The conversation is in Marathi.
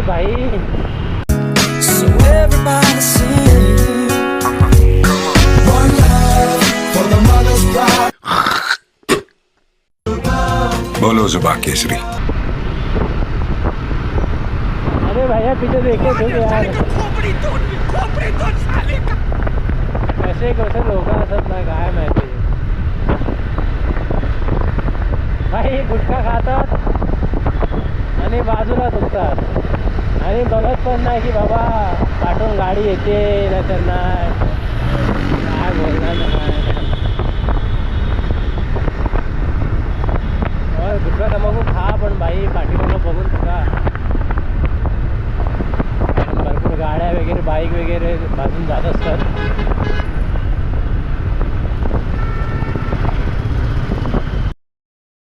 भाई. So everybody sing one love for the mother's pride. बोलो जुबा केसरी. अरे भैया पीछे देखे तो यार कसे कसे लोक असत ना काय माहिती. भाई गुटखा खातात आणि बाजूला दुखतात आणि बघत पण नाही की बाबा पाठवून गाडी येते ना त्यांना काय बोलणार नाही. गुटखा तंबाखू खा पण बाई पाठीमागं बघून खा. भरपूर गाड्या वगैरे बाईक वगैरे बाजून जात असतात.